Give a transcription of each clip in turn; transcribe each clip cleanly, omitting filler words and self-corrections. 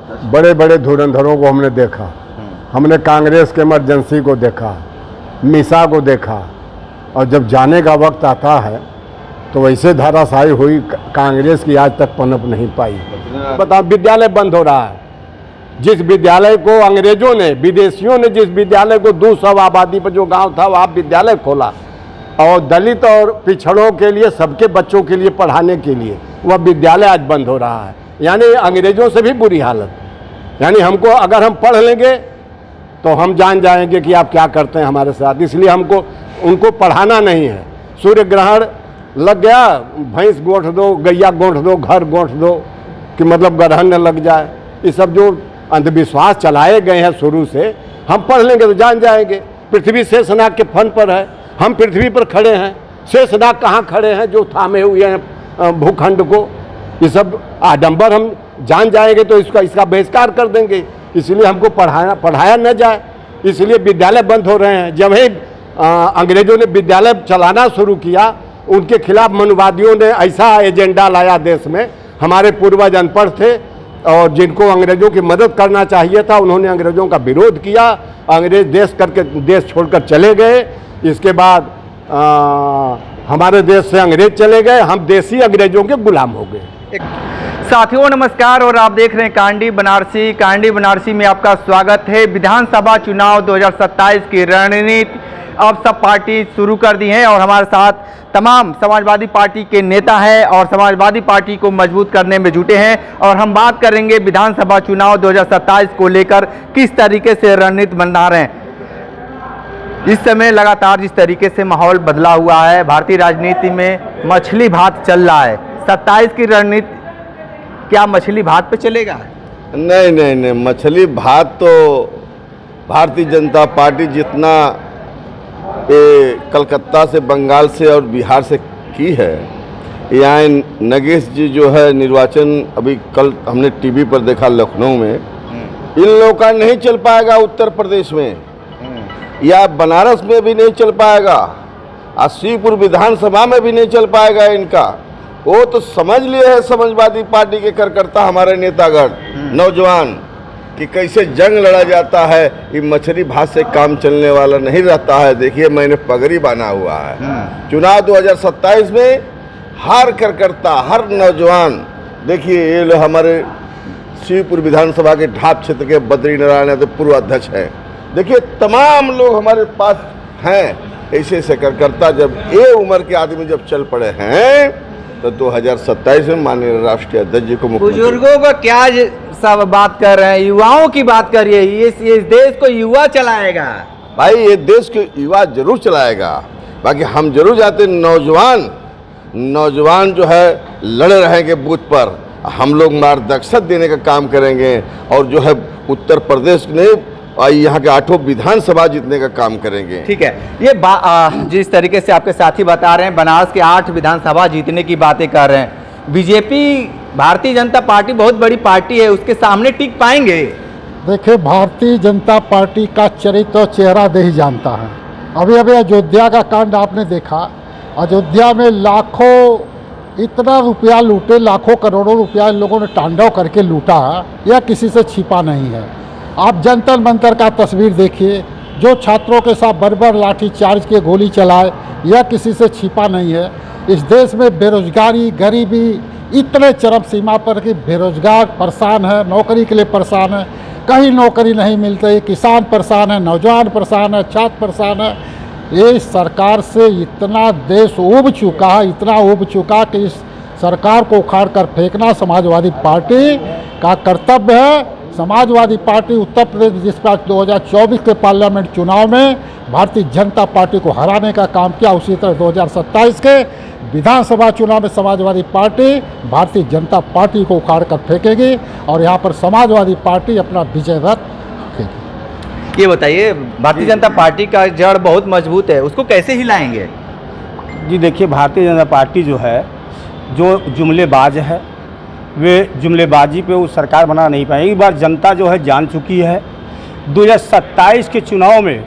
बड़े बड़े धुरंधरों को हमने देखा, हमने कांग्रेस के इमरजेंसी को देखा, मिसा को देखा, और जब जाने का वक्त आता है तो वैसे धाराशाही हुई कांग्रेस की आज तक पनप नहीं पाई। बताओ, विद्यालय बंद हो रहा है। जिस विद्यालय को अंग्रेजों ने, विदेशियों ने जिस विद्यालय को 200 आबादी पर जो गांव था वहाँ विद्यालय खोला और दलित और पिछड़ों के लिए, सबके बच्चों के लिए पढ़ाने के लिए, वह विद्यालय आज बंद हो रहा है। यानी अंग्रेजों से भी बुरी हालत। यानी हमको, अगर हम पढ़ लेंगे तो हम जान जाएंगे कि आप क्या करते हैं हमारे साथ, इसलिए हमको उनको पढ़ाना नहीं है। सूर्य ग्रहण लग गया, भैंस गोंठ दो, गैया गोंठ दो, घर गोंठ दो, कि मतलब ग्रहण न लग जाए। ये सब जो अंधविश्वास चलाए गए हैं शुरू से, हम पढ़ लेंगे तो जान जाएंगे। पृथ्वी शेषनाग के फन पर है, हम पृथ्वी पर खड़े हैं, शेषनाग कहाँ खड़े हैं जो थामे हुए हैं भूखंड को। ये सब आडंबर हम जान जाएंगे तो इसका बहिष्कार कर देंगे। इसलिए हमको पढ़ाया न जाए, इसलिए विद्यालय बंद हो रहे हैं। जब ही अंग्रेजों ने विद्यालय चलाना शुरू किया, उनके खिलाफ मनुवादियों ने ऐसा एजेंडा लाया देश में। हमारे पूर्वज अनपढ़ थे और जिनको अंग्रेजों की मदद करना चाहिए था, उन्होंने अंग्रेजों का विरोध किया। अंग्रेज देश छोड़कर चले गए। इसके बाद हमारे देश से अंग्रेज चले गए, हम देसी अंग्रेजों के गुलाम हो गए। साथियों नमस्कार, और आप देख रहे हैं कांडी बनारसी। कांडी बनारसी में आपका स्वागत है। विधानसभा चुनाव 2027 की रणनीति अब सब पार्टी शुरू कर दी है और हमारे साथ तमाम समाजवादी पार्टी के नेता हैं और समाजवादी पार्टी को मजबूत करने में जुटे हैं। और हम बात करेंगे विधानसभा चुनाव 2027 को लेकर किस तरीके से रणनीति बना रहे हैं। इस समय लगातार जिस तरीके से माहौल बदला हुआ है, भारतीय राजनीति में मछली भात चल रहा है। 27 की रणनीति क्या मछली भात पे चलेगा? नहीं, मछली भात तो भारतीय जनता पार्टी जितना कलकत्ता से, बंगाल से और बिहार से की है। यहाँ नगेश जी जो है निर्वाचन, अभी कल हमने टीवी पर देखा लखनऊ में, इन लोगों का नहीं चल पाएगा। उत्तर प्रदेश में या बनारस में भी नहीं चल पाएगा, शिवपुर विधानसभा में भी नहीं चल पाएगा इनका। वो तो समझ लिए है समाजवादी पार्टी के कार्यकर्ता, हमारे नेतागण नौजवान, कि कैसे जंग लड़ा जाता है। ये मछली भात से काम चलने वाला नहीं रहता है। देखिए, मैंने पगड़ी बांधा हुआ है। चुनाव 2027 में हर कार्यकर्ता, हर नौजवान, देखिए ये लोग हमारे शिवपुर विधानसभा के ढाब क्षेत्र के बद्री नारायण यादव पूर्व अध्यक्ष हैं। देखिए तमाम लोग हमारे पास हैं। ऐसे कार्यकर्ता जब ये उम्र के आदमी जब चल पड़े हैं तो 2027 में माननीय राष्ट्रीय अध्यक्ष जी को, बुजुर्गों का क्या सब बात कर रहे हैं, युवाओं की बात करिए। ये देश को युवा चलाएगा। भाई ये देश को युवा जरूर चलाएगा, बाकी हम जरूर चाहते नौजवान जो है लड़ रहेंगे बूथ पर। हम लोग मार्गदर्शक देने का काम करेंगे और जो है उत्तर प्रदेश ने यहाँ के 8 विधानसभा जीतने का काम करेंगे। ठीक है, ये जिस तरीके से आपके साथी बता रहे हैं, बनारस के 8 विधानसभा जीतने की बातें कर रहे हैं। बीजेपी, भारतीय जनता पार्टी बहुत बड़ी पार्टी है, उसके सामने टिक पाएंगे? देखिए, भारतीय जनता पार्टी का चरित्र और चेहरा दे ही जानता है। अभी अयोध्या का कांड आपने देखा। अयोध्या में लाखों, इतना रुपया लूटे, लाखों करोड़ों रुपया इन लोगों ने तांडव करके लूटा है। यह किसी से छिपा नहीं है। आप जंतर मंतर का तस्वीर देखिए, जो छात्रों के साथ बर्बर लाठी चार्ज के गोली चलाए, यह किसी से छिपा नहीं है। इस देश में बेरोजगारी, गरीबी इतने चरम सीमा पर कि बेरोजगार परेशान है, नौकरी के लिए परेशान है, कहीं नौकरी नहीं मिलती, किसान परेशान है, नौजवान परेशान है, छात्र परेशान है। ये सरकार से इतना देश ऊब चुका है, इतना ऊब चुका कि इस सरकार को उखाड़ कर फेंकना समाजवादी पार्टी का कर्तव्य है। समाजवादी पार्टी उत्तर प्रदेश जिस पर 2024 के पार्लियामेंट चुनाव में भारतीय जनता पार्टी को हराने का काम किया, उसी तरह 2027 के विधानसभा चुनाव में समाजवादी पार्टी भारतीय जनता पार्टी को उखाड़ कर फेंकेगी और यहाँ पर समाजवादी पार्टी अपना विजय रथ फेंकेगी। ये बताइए, भारतीय जनता पार्टी का जड़ बहुत मजबूत है, उसको कैसे हिलाएंगे? जी देखिए, भारतीय जनता पार्टी जो है, जो जुमलेबाज है, वे जुमलेबाजी पे वो सरकार बना नहीं पाएगी। एक बार जनता जो है जान चुकी है। 2027 के चुनाव में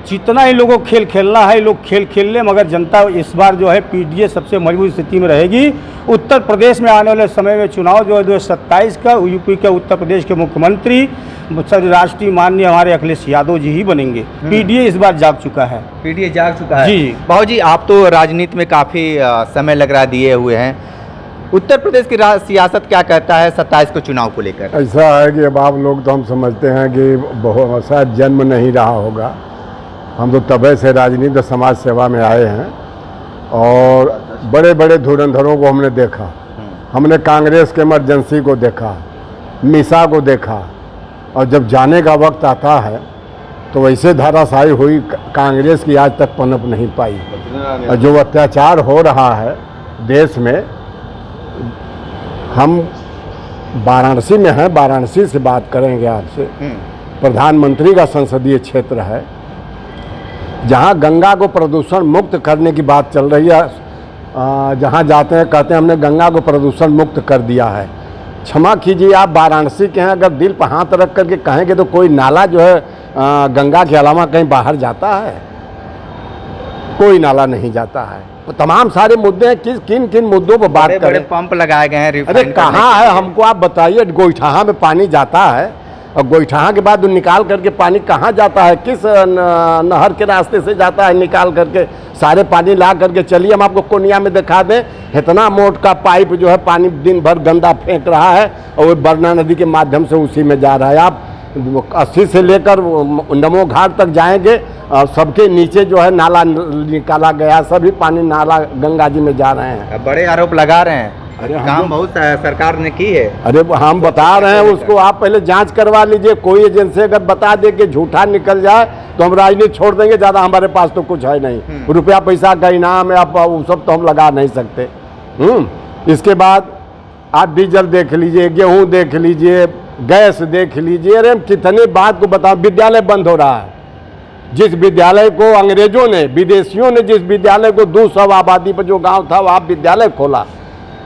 जितना इन लोगों को खेल खेलना है, ये लोग खेल खेल ले, मगर जनता इस बार जो है पीडीए सबसे मजबूत स्थिति में रहेगी। उत्तर प्रदेश में आने वाले समय में चुनाव जो है 2027 का यूपी के उत्तर प्रदेश के मुख्यमंत्री राष्ट्रीय माननीय हमारे अखिलेश यादव जी ही बनेंगे। पीडीए इस बार जाग चुका है। पीडीए जाग चुका है जी। बाबू जी, आप तो राजनीति में काफ़ी समय लग रहा दिए हुए हैं। उत्तर प्रदेश की सियासत क्या कहता है 27 को चुनाव को लेकर? ऐसा है कि अब आप लोग तो हम समझते हैं कि बहुत शायद जन्म नहीं रहा होगा। हम तो तबे से राजनीति समाज सेवा में आए हैं और बड़े बड़े धुरंधरों को हमने देखा। हमने कांग्रेस के इमरजेंसी को देखा, मिसा को देखा, और जब जाने का वक्त आता है तो वैसे धाराशाही हुई कांग्रेस की आज तक पनप नहीं पाई। और जो अत्याचार हो रहा है देश में, हम वाराणसी में हैं, वाराणसी से बात करेंगे आपसे। प्रधानमंत्री का संसदीय क्षेत्र है जहां गंगा को प्रदूषण मुक्त करने की बात चल रही है। जहां जाते हैं कहते हैं हमने गंगा को प्रदूषण मुक्त कर दिया है। क्षमा कीजिए, आप वाराणसी के हैं, अगर दिल पर हाथ रख करके कहेंगे तो कोई नाला जो है गंगा के अलावा कहीं बाहर जाता है? कोई नाला नहीं जाता है। तो तमाम सारे मुद्दे हैं, किन किन मुद्दों पर बात करें? बड़े पंप लगाए गए हैं। अरे कहाँ है, हमको आप बताइए। गोईठाहा में पानी जाता है और गोईठाहा के बाद निकाल करके पानी कहाँ जाता है? किस नहर के रास्ते से जाता है? निकाल करके सारे पानी ला करके चलिए हम आपको कोनिया में दिखा दें। इतना मोट का पाइप जो है पानी दिन भर गंदा फेंक रहा है और वो बरना नदी के माध्यम से उसी में जा रहा है। आप 80 से लेकर नमो घाट तक जाएंगे और सबके नीचे जो है नाला निकाला गया, सभी पानी नाला गंगा जी में जा रहे हैं। बड़े आरोप लगा रहे हैं। अरे काम बहुत सरकार ने की है। अरे हम बता रहे हैं उसको, आप पहले जांच करवा लीजिए। कोई एजेंसी अगर बता दे कि झूठा निकल जाए तो हम राजनीति छोड़ देंगे। ज़्यादा हमारे पास तो कुछ है नहीं। रुपया पैसा का इनाम है, आप वो सब तो हम लगा नहीं सकते। इसके बाद आप डीजल देख लीजिए, गेहूँ देख लीजिए, गैस देख लीजिए। अरे हम कितने बात को बताओ। विद्यालय बंद हो रहा है। जिस विद्यालय को अंग्रेजों ने, विदेशियों ने जिस विद्यालय को 200 आबादी पर जो गांव था वहाँ विद्यालय खोला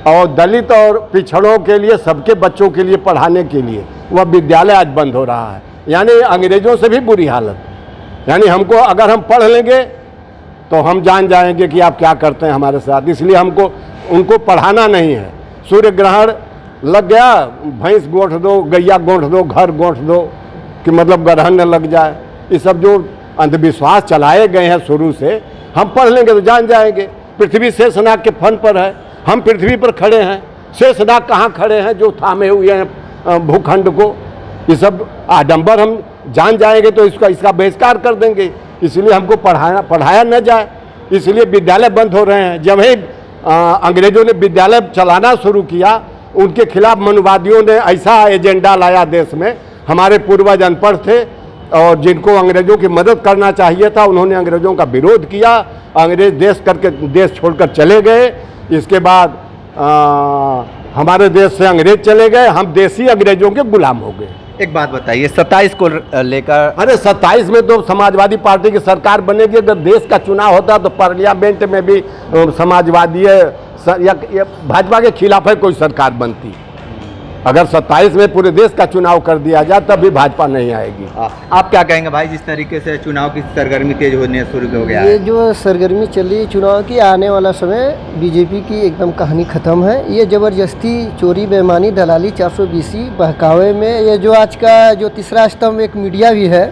और दलित और पिछड़ों के लिए, सबके बच्चों के लिए पढ़ाने के लिए, वह विद्यालय आज बंद हो रहा है। यानी अंग्रेजों से भी बुरी हालत। यानी हमको अगर हम पढ़ लेंगे तो हम जान जाएंगे कि आप क्या करते हैं हमारे साथ। इसलिए हमको उनको पढ़ाना नहीं है। सूर्य ग्रहण लग गया, भैंस गोंठ दो, गैया गोंठ दो, घर गोंठ दो कि मतलब ग्रहण न लग जाए। ये सब जो अंधविश्वास चलाए गए हैं शुरू से, हम पढ़ लेंगे तो जान जाएंगे। पृथ्वी शेषनाग के फन पर है, हम पृथ्वी पर खड़े हैं। शेषनाग कहाँ खड़े हैं जो थामे हुए हैं भूखंड को? ये सब आडंबर हम जान जाएंगे तो इसका बहिष्कार कर देंगे। इसलिए हमको पढ़ाया न जाए, इसलिए विद्यालय बंद हो रहे हैं। जब ही अंग्रेजों ने विद्यालय चलाना शुरू किया, उनके खिलाफ मनुवादियों ने ऐसा एजेंडा लाया देश में। हमारे पूर्वज अनपढ़ थे और जिनको अंग्रेजों की मदद करना चाहिए था, उन्होंने अंग्रेजों का विरोध किया। अंग्रेज देश छोड़कर चले गए। इसके बाद हमारे देश से अंग्रेज चले गए, हम देसी अंग्रेजों के गुलाम हो गए। एक बात बताइए, 27 को लेकर। अरे 27 में तो समाजवादी पार्टी की सरकार बनेगी। अगर देश का चुनाव होता तो पार्लियामेंट में भी समाजवादी या भाजपा के खिलाफ है कोई सरकार बनती। अगर 27 में पूरे देश का चुनाव कर दिया जाए तब भी भाजपा नहीं आएगी। आप क्या कहेंगे भाई, जिस तरीके से चुनाव की सरगर्मी तेज होने शुरू हो गया ये है? जो सरगर्मी चल रही है चुनाव की, आने वाला समय बीजेपी की एकदम कहानी ख़त्म है। ये ज़बरदस्ती, चोरी, बेईमानी, दलाली, 420 बहकावे में ये जो आज का जो तीसरा स्तंभ एक मीडिया भी है,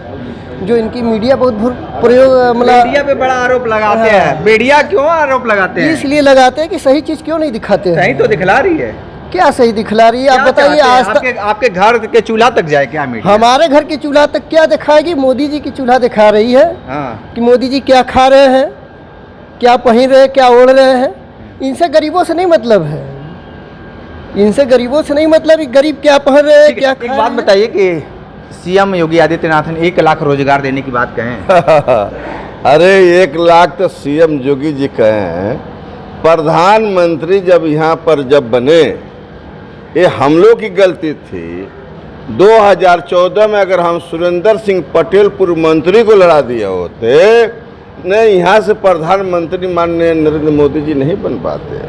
जो इनकी मीडिया बहुत प्रयोग मतलब मीडिया पे बड़ा आरोप लगाते हैं। मीडिया क्यों आरोप लगाते हैं? इसलिए लगाते हैं कि सही चीज़ क्यों नहीं दिखाते हैं। सही तो दिखला रही है। क्या सही दिखला रही है आप बताइए। आज तक आपके घर के चूल्हा तक जाए क्या मीडिया? हमारे घर की चूल्हा तक क्या दिखाएगी? मोदी जी की चूल्हा दिखा रही है कि मोदी जी क्या खा रहे हैं, क्या पहन रहे हैं, क्या ओढ़ रहे हैं। इनसे गरीबों से नहीं मतलब है, इनसे गरीबों से नहीं मतलब। गरीब क्या पहन रहे हैं, क्या खा रहे हैं। एक बात बताइए कि सीएम योगी आदित्यनाथ ने 1 लाख रोजगार देने की बात कहें। अरे 1 लाख तो सीएम योगी जी कहे हैं। प्रधानमंत्री जब यहाँ पर जब बने, ये हम लोग की गलती थी। 2014 में अगर हम सुरेंद्र सिंह पटेल पूर्व मंत्री को लड़ा दिए होते, नहीं यहाँ से प्रधानमंत्री माननीय नरेंद्र मोदी जी नहीं बन पाते।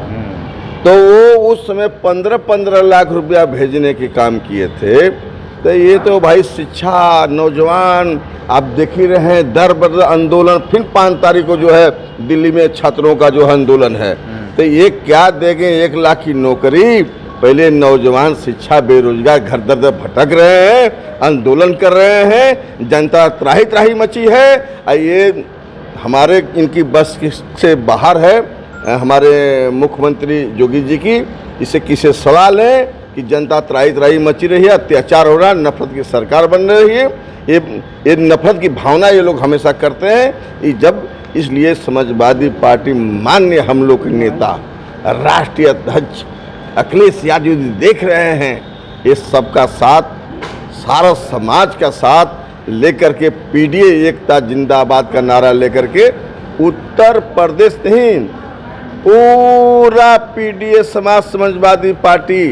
तो वो उस समय 15-15 लाख रुपया भेजने के काम किए थे। तो ये तो भाई शिक्षा, नौजवान आप देख ही रहे हैं, दर बदर आंदोलन, फिर 5 तारीख को जो है दिल्ली में छात्रों का जो है आंदोलन है। तो ये क्या देंगे, 1 लाख की नौकरी? पहले नौजवान शिक्षा बेरोजगार घर दर दर भटक रहे हैं, आंदोलन कर रहे हैं, जनता त्राही त्राही मची है। ये हमारे इनकी बस से बाहर है हमारे मुख्यमंत्री योगी जी की। इसे किसे सवाल है कि जनता त्राही त्राही मची रही है, अत्याचार हो रहा है, नफरत की सरकार बन रही है। ये नफरत की भावना ये लोग हमेशा करते हैं। जब इसलिए समाजवादी पार्टी माननीय हम लोग के नेता राष्ट्रीय अध्यक्ष अखिलेश यादव जी देख रहे हैं, ये सबका साथ, सारा समाज का साथ लेकर के पीडीए एकता जिंदाबाद का नारा लेकर के उत्तर प्रदेश नहीं, पूरा पीडीए समाजवादी पार्टी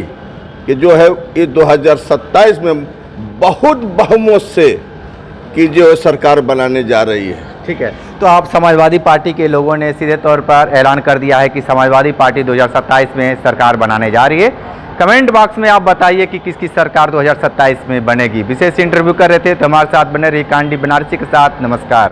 कि जो है ये 2027 में बहुत बहुमत से कि जो सरकार बनाने जा रही है। ठीक है, तो आप समाजवादी पार्टी के लोगों ने सीधे तौर पर ऐलान कर दिया है कि समाजवादी पार्टी 2027 में सरकार बनाने जा रही है। कमेंट बॉक्स में आप बताइए कि किसकी सरकार 2027 में बनेगी। विशेष इंटरव्यू कर रहे थे, तो हमारे साथ बने रही कांडी बनारसी के साथ। नमस्कार।